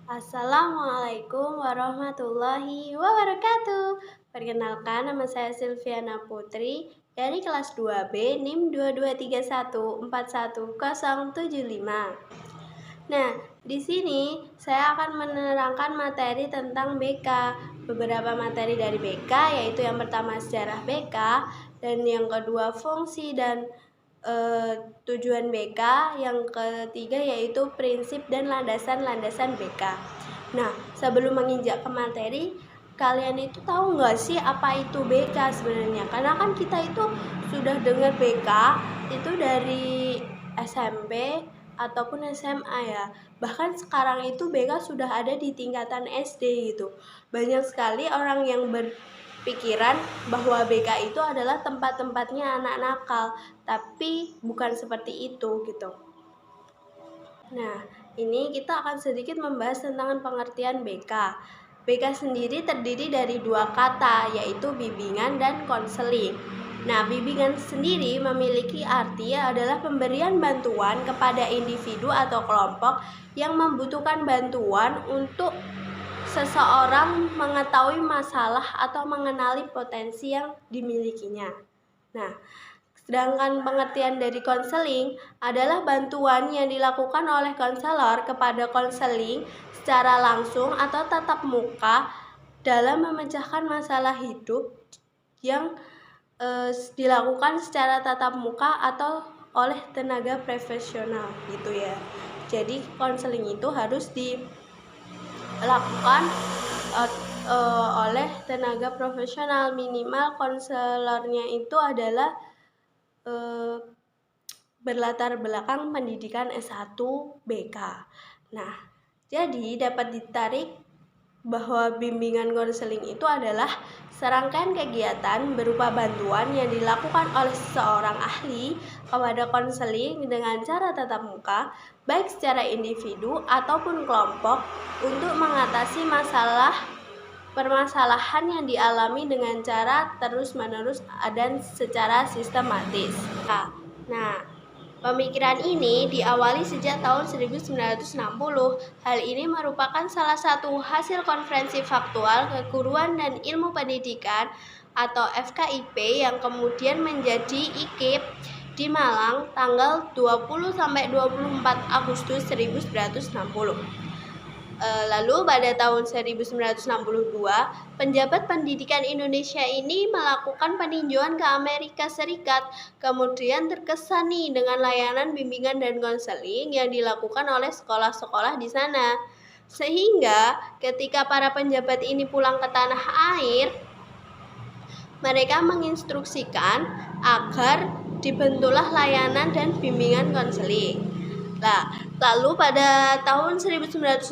Assalamualaikum warahmatullahi wabarakatuh. Perkenalkan, nama saya Silviana Putri dari kelas 2B NIM 2231410075. Nah, di sini saya akan menerangkan materi tentang BK. Beberapa materi dari BK yaitu yang pertama sejarah BK dan yang kedua fungsi dan tujuan BK, yang ketiga yaitu prinsip dan landasan-landasan BK. Nah, sebelum menginjak ke materi, kalian itu tahu nggak sih apa itu BK sebenarnya? Karena kan kita itu sudah dengar BK itu dari SMP ataupun SMA ya. Bahkan sekarang itu BK sudah ada di tingkatan SD gitu. Banyak sekali orang yang pikiran bahwa BK itu adalah tempat-tempatnya anak nakal, tapi bukan seperti itu gitu. Nah, ini kita akan sedikit membahas tentang pengertian BK. BK sendiri terdiri dari dua kata, yaitu bimbingan dan konseling. Nah, bimbingan sendiri memiliki arti adalah pemberian bantuan kepada individu atau kelompok yang membutuhkan bantuan untuk seseorang mengetahui masalah atau mengenali potensi yang dimilikinya. Nah, sedangkan pengertian dari konseling adalah bantuan yang dilakukan oleh konselor kepada konseling secara langsung atau tatap muka dalam memecahkan masalah hidup yang dilakukan secara tatap muka atau oleh tenaga profesional gitu ya. Jadi konseling itu harus dilakukan oleh tenaga profesional. Minimal konselornya itu adalah berlatar belakang pendidikan S1 BK. Nah, jadi dapat ditarik bahwa bimbingan konseling itu adalah serangkaian kegiatan berupa bantuan yang dilakukan oleh seorang ahli kepada konseling dengan cara tatap muka, baik secara individu ataupun kelompok, untuk mengatasi permasalahan yang dialami dengan cara terus-menerus dan secara sistematis. Nah, pemikiran ini diawali sejak tahun 1960. Hal ini merupakan salah satu hasil konferensi faktual keguruan dan ilmu pendidikan atau FKIP yang kemudian menjadi IKIP di Malang tanggal 20-24 Agustus 1960. Lalu pada tahun 1962, penjabat pendidikan Indonesia ini melakukan peninjauan ke Amerika Serikat, kemudian terkesan nih dengan layanan bimbingan dan konseling yang dilakukan oleh sekolah-sekolah di sana. Sehingga ketika para penjabat ini pulang ke tanah air, mereka menginstruksikan agar dibentuklah layanan dan bimbingan konseling. Lalu pada tahun 1963,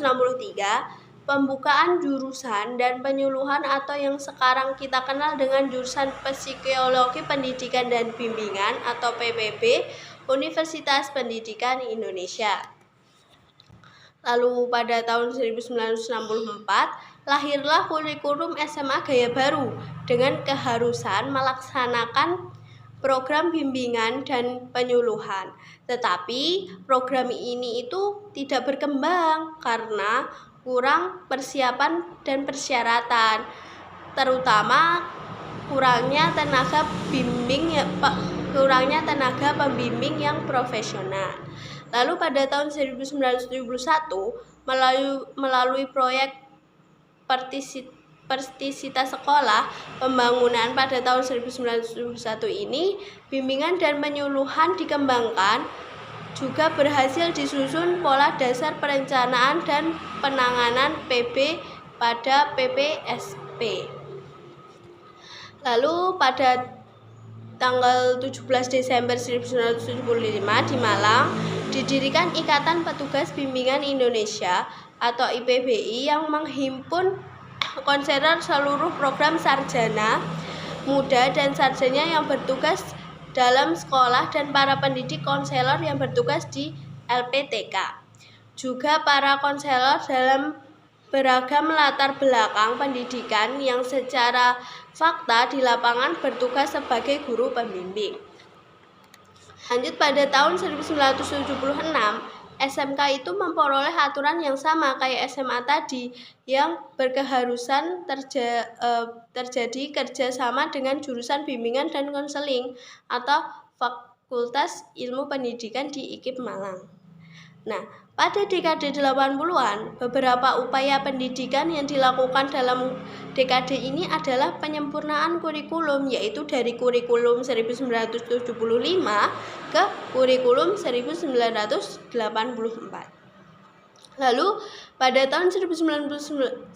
pembukaan jurusan dan penyuluhan atau yang sekarang kita kenal dengan jurusan Psikologi Pendidikan dan Bimbingan atau PPB Universitas Pendidikan Indonesia. Lalu pada tahun 1964, lahirlah kurikulum SMA Gaya Baru dengan keharusan melaksanakan program bimbingan dan penyuluhan. Tetapi program ini itu tidak berkembang karena kurang persiapan dan persyaratan, terutama kurangnya tenaga pembimbing yang profesional. Lalu pada tahun 1971 melalui proyek Pertisita Sekolah Pembangunan pada tahun 1971 ini, bimbingan dan penyuluhan dikembangkan, juga berhasil disusun pola dasar perencanaan dan penanganan PB pada PPSP. Lalu pada tanggal 17 Desember 1975 di Malang didirikan Ikatan Petugas Bimbingan Indonesia atau IPBI yang menghimpun konselor seluruh program sarjana muda dan sarjana yang bertugas dalam sekolah dan para pendidik konselor yang bertugas di LPTK. Juga para konselor dalam beragam latar belakang pendidikan yang secara fakta di lapangan bertugas sebagai guru pembimbing. Lanjut pada tahun 1976, SMK itu memperoleh aturan yang sama kayak SMA tadi, yang berkeharusan terjadi kerjasama dengan jurusan bimbingan dan konseling atau Fakultas Ilmu Pendidikan di IKIP Malang. Nah, pada dekade 80-an, beberapa upaya pendidikan yang dilakukan dalam dekade ini adalah penyempurnaan kurikulum, yaitu dari kurikulum 1975 ke kurikulum 1984. Lalu, pada tahun 1993,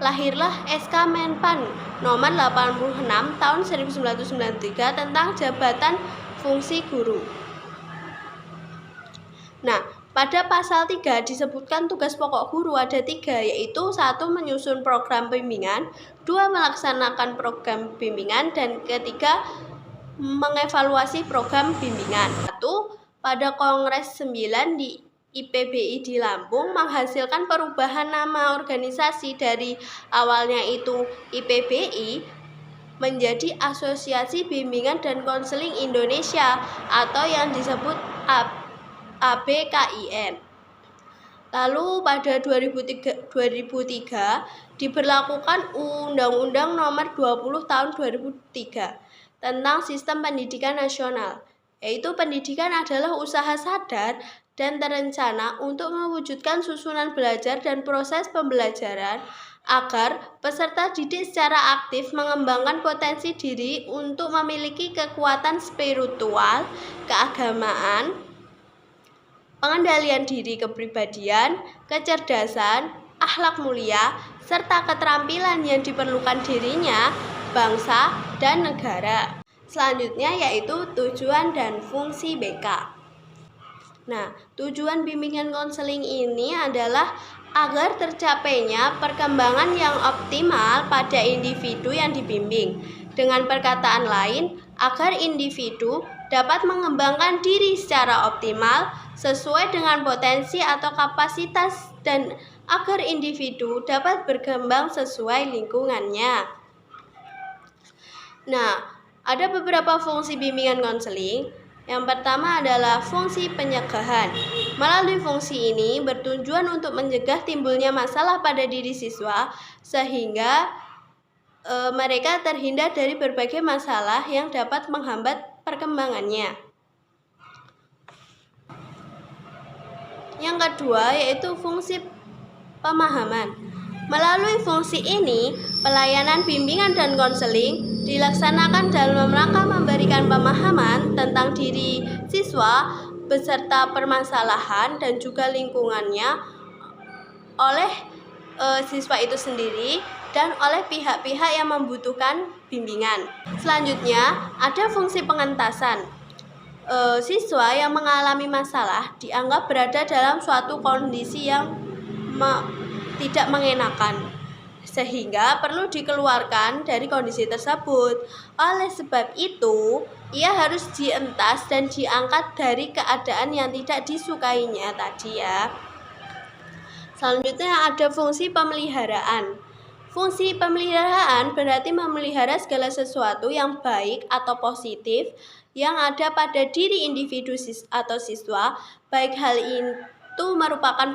lahirlah SK Menpan nomor 86 tahun 1993 tentang jabatan fungsi guru. Nah, pada pasal 3 disebutkan tugas pokok guru ada 3, yaitu 1. Menyusun program bimbingan, 2. Melaksanakan program bimbingan, dan ketiga, mengevaluasi program bimbingan. 1. Pada Kongres 9 di IPBI di Lampung menghasilkan perubahan nama organisasi dari awalnya itu IPBI menjadi Asosiasi Bimbingan dan Konseling Indonesia atau yang disebut ABKIN. Lalu pada 2003 diberlakukan Undang-Undang Nomor 20 Tahun 2003 tentang Sistem Pendidikan Nasional, yaitu pendidikan adalah usaha sadar dan terencana untuk mewujudkan susunan belajar dan proses pembelajaran agar peserta didik secara aktif mengembangkan potensi diri untuk memiliki kekuatan spiritual, keagamaan, pengendalian diri kepribadian, kecerdasan, akhlak mulia, serta keterampilan yang diperlukan dirinya, bangsa, dan negara. Selanjutnya yaitu tujuan dan fungsi BK. Nah, tujuan bimbingan konseling ini adalah agar tercapainya perkembangan yang optimal pada individu yang dibimbing. Dengan perkataan lain, agar individu dapat mengembangkan diri secara optimal sesuai dengan potensi atau kapasitas dan agar individu dapat berkembang sesuai lingkungannya. Nah, ada beberapa fungsi bimbingan konseling. Yang pertama adalah fungsi pencegahan. Melalui fungsi ini bertujuan untuk mencegah timbulnya masalah pada diri siswa sehingga mereka terhindar dari berbagai masalah yang dapat menghambat perkembangannya. Yang kedua yaitu fungsi pemahaman. Melalui fungsi ini, pelayanan bimbingan dan konseling dilaksanakan dalam rangka memberikan pemahaman tentang diri siswa beserta permasalahan dan juga lingkungannya oleh siswa itu sendiri dan oleh pihak-pihak yang membutuhkan bimbingan. Selanjutnya, ada fungsi pengentasan. Siswa yang mengalami masalah dianggap berada dalam suatu kondisi yang tidak mengenakan, sehingga perlu dikeluarkan dari kondisi tersebut. Oleh sebab itu, ia harus dientas dan diangkat dari keadaan yang tidak disukainya tadi ya. Selanjutnya ada fungsi pemeliharaan. Fungsi pemeliharaan berarti memelihara segala sesuatu yang baik atau positif yang ada pada diri individu atau siswa, baik hal itu merupakan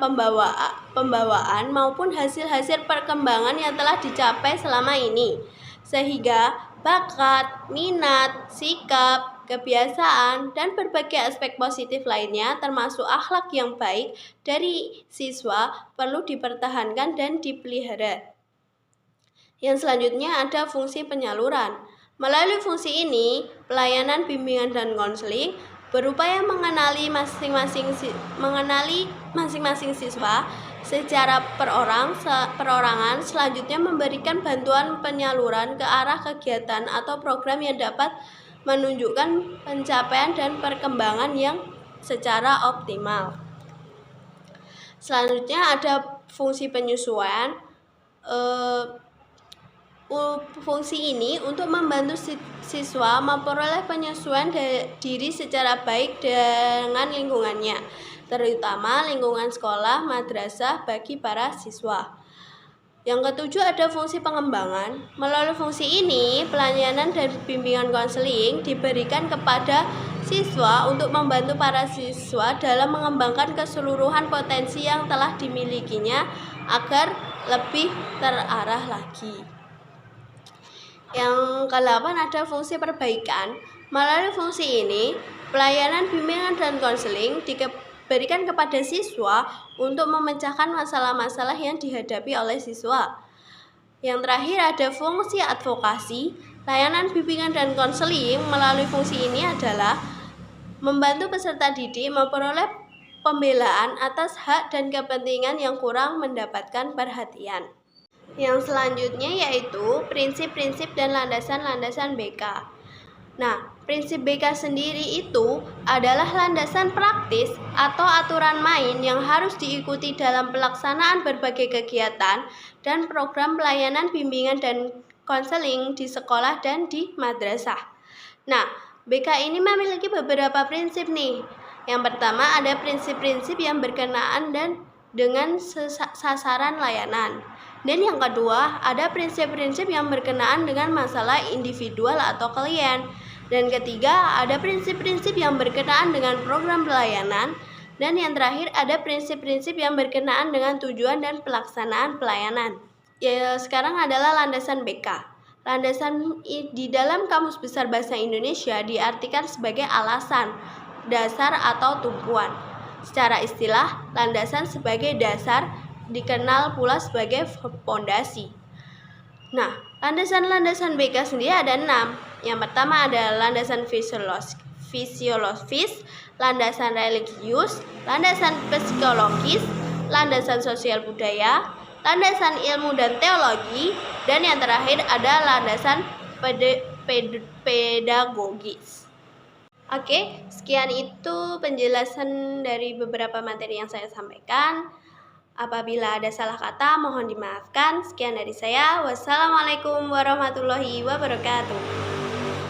pembawaan maupun hasil-hasil perkembangan yang telah dicapai selama ini, sehingga bakat, minat, sikap, kebiasaan, dan berbagai aspek positif lainnya termasuk akhlak yang baik dari siswa perlu dipertahankan dan dipelihara. Yang selanjutnya ada fungsi penyaluran. Melalui fungsi ini, pelayanan bimbingan dan konseling berupaya mengenali masing-masing siswa secara perorangan, selanjutnya memberikan bantuan penyaluran ke arah kegiatan atau program yang dapat menunjukkan pencapaian dan perkembangan yang secara optimal. Selanjutnya ada fungsi penyesuaian. Fungsi ini untuk membantu siswa memperoleh penyesuaian diri secara baik dengan lingkungannya, terutama lingkungan sekolah madrasah bagi para siswa. Yang ketujuh ada fungsi pengembangan. Melalui fungsi ini, pelayanan dan bimbingan konseling diberikan kepada siswa untuk membantu para siswa dalam mengembangkan keseluruhan potensi yang telah dimilikinya agar lebih terarah lagi. Yang ke-8 ada fungsi perbaikan. Melalui fungsi ini, pelayanan bimbingan dan konseling diberikan kepada siswa untuk memecahkan masalah-masalah yang dihadapi oleh siswa. Yang terakhir ada fungsi advokasi. Layanan bimbingan dan konseling melalui fungsi ini adalah membantu peserta didik memperoleh pembelaan atas hak dan kepentingan yang kurang mendapatkan perhatian. Yang selanjutnya yaitu prinsip-prinsip dan landasan-landasan BK. Nah, prinsip BK sendiri itu adalah landasan praktis atau aturan main yang harus diikuti dalam pelaksanaan berbagai kegiatan dan program pelayanan bimbingan dan konseling di sekolah dan di madrasah. Nah, BK ini memiliki beberapa prinsip nih. Yang pertama ada prinsip-prinsip yang berkenaan dan dengan sasaran layanan. Dan yang kedua, ada prinsip-prinsip yang berkenaan dengan masalah individual atau klien. Dan ketiga, ada prinsip-prinsip yang berkenaan dengan program pelayanan. Dan yang terakhir, ada prinsip-prinsip yang berkenaan dengan tujuan dan pelaksanaan pelayanan. Ya, sekarang adalah landasan BK. Landasan di dalam Kamus Besar Bahasa Indonesia diartikan sebagai alasan, dasar atau tumpuan. Secara istilah, landasan sebagai dasar dikenal pula sebagai fondasi. Nah, landasan-landasan BK sendiri ada 6. Yang pertama ada landasan fisiologis, landasan religius, landasan psikologis, landasan sosial budaya, landasan ilmu dan teologi, dan yang terakhir ada landasan pedagogis. Oke, sekian itu penjelasan dari beberapa materi yang saya sampaikan. Apabila ada salah kata, mohon dimaafkan. Sekian dari saya. Wassalamualaikum warahmatullahi wabarakatuh.